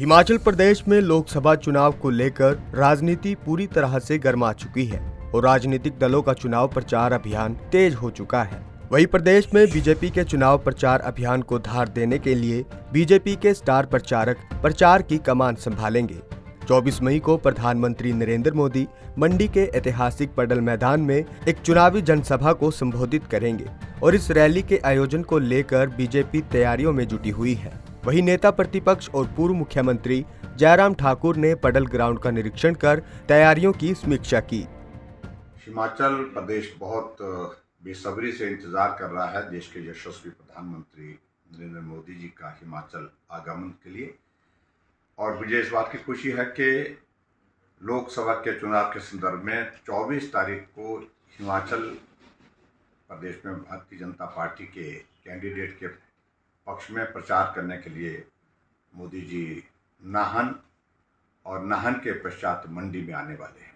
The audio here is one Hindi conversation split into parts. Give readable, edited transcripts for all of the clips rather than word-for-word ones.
हिमाचल प्रदेश में लोकसभा चुनाव को लेकर राजनीति पूरी तरह से गर्मा चुकी है और राजनीतिक दलों का चुनाव प्रचार अभियान तेज हो चुका है। वहीं प्रदेश में बीजेपी के चुनाव प्रचार अभियान को धार देने के लिए बीजेपी के स्टार प्रचारक प्रचार की कमान संभालेंगे। 24 मई को प्रधानमंत्री नरेंद्र मोदी मंडी के ऐतिहासिक पडल मैदान में एक चुनावी जनसभा को संबोधित करेंगे और इस रैली के आयोजन को लेकर बीजेपी तैयारियों में जुटी हुई है। वहीं नेता प्रतिपक्ष और पूर्व मुख्यमंत्री जयराम ठाकुर ने पडल ग्राउंड का निरीक्षण कर तैयारियों की समीक्षा की। हिमाचल प्रदेश बहुत बेसब्री से इंतजार कर रहा है देश के यशस्वी प्रधानमंत्री नरेंद्र मोदी जी का हिमाचल आगमन के लिए। और मुझे इस बात की खुशी है कि लोकसभा के चुनाव के संदर्भ में 24 तारीख को हिमाचल प्रदेश में भारतीय जनता पार्टी के कैंडिडेट के पक्ष में प्रचार करने के लिए मोदी जी नाहन और नाहन के पश्चात मंडी में आने वाले हैं।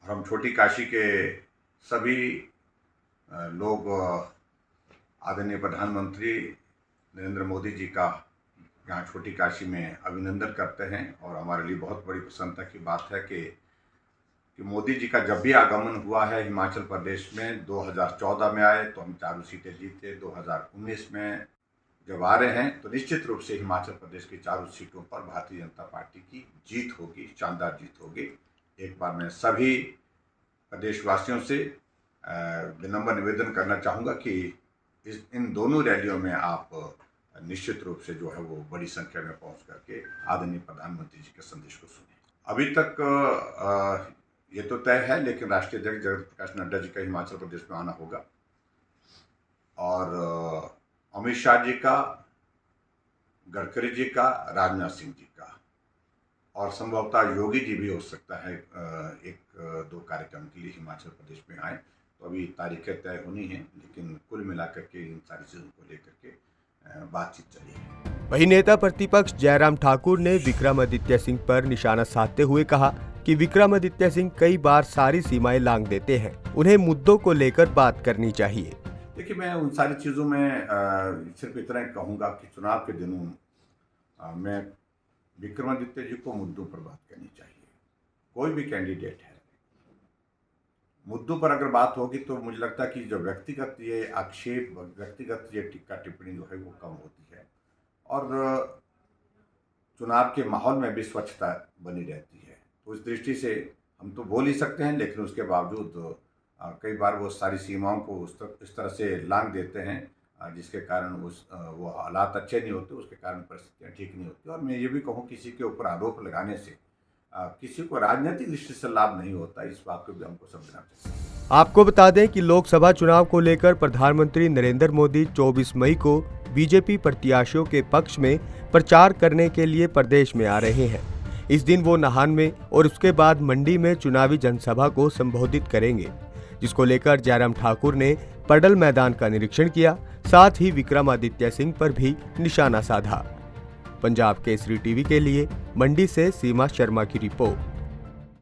और हम छोटी काशी के सभी लोग आदरणीय प्रधानमंत्री नरेंद्र मोदी जी का यहाँ छोटी काशी में अभिनंदन करते हैं। और हमारे लिए बहुत बड़ी प्रसन्नता की बात है कि मोदी जी का जब भी आगमन हुआ है हिमाचल प्रदेश में, 2014 में आए तो हम 4 सीटें जीते, 2019 में जब आ रहे हैं तो निश्चित रूप से हिमाचल प्रदेश की 4 सीटों पर भारतीय जनता पार्टी की जीत होगी, शानदार जीत होगी। एक बार मैं सभी प्रदेशवासियों से विनम्र निवेदन करना चाहूँगा कि इन दोनों रैलियों में आप निश्चित रूप से जो है वो बड़ी संख्या में पहुंच करके आदरणीय प्रधानमंत्री जी के संदेश को सुने। अभी तक ये तो तय है, लेकिन राष्ट्रीय अध्यक्ष जगत प्रकाश नड्डा जी का हिमाचल प्रदेश में आना होगा और अमित शाह जी का, गडकरी जी का, राजनाथ सिंह जी का और संभवतः योगी जी भी हो सकता है 1-2 कार्यक्रम के लिए हिमाचल प्रदेश में आए। तो अभी तारीखें तय होनी है, लेकिन कुल मिलाकर के इन सारी चीज़ों को लेकर के बातचीत चली है। वहीं नेता प्रतिपक्ष जयराम ठाकुर ने विक्रमादित्य सिंह पर निशाना साधते हुए कहा कि विक्रमादित्य सिंह कई बार सारी सीमाएं लांघ देते हैं, उन्हें मुद्दों को लेकर बात करनी चाहिए। देखिए, मैं उन सारी चीज़ों में सिर्फ इतना ही कहूँगा कि चुनाव के दिनों में विक्रमादित्य जी को मुद्दों पर बात करनी चाहिए। कोई भी कैंडिडेट है, मुद्दों पर अगर बात होगी तो मुझे लगता है कि जो व्यक्तिगत ये आक्षेप, व्यक्तिगत ये टिक्का टिप्पणी जो है वो कम होती है और चुनाव के माहौल में भी स्वच्छता बनी रहती है। तो इस दृष्टि से हम तो बोल ही सकते हैं, लेकिन उसके बावजूद कई बार वो सारी सीमाओं को इस तरह से लांघ देते हैं जिसके कारण वो हालात अच्छे नहीं होते, उसके कारण परिस्थितियाँ ठीक नहीं होती। और मैं ये भी कहूँ, किसी के ऊपर आरोप लगाने से किसी को राजनीतिक दृष्टि से लाभ नहीं होता, इस बात को भी हमको समझना चाहिए। आपको बता दें कि लोकसभा चुनाव को लेकर प्रधानमंत्री नरेंद्र मोदी 24 मई को बीजेपी प्रत्याशियों के पक्ष में प्रचार करने के लिए प्रदेश में आ रहे हैं। इस दिन वो नाहन में और उसके बाद मंडी में चुनावी जनसभा को संबोधित करेंगे, जिसको लेकर जयराम ठाकुर ने पडल मैदान का निरीक्षण किया, साथ ही विक्रमादित्य सिंह पर भी निशाना साधा। पंजाब केसरी टीवी के लिए मंडी से सीमा शर्मा की रिपोर्ट।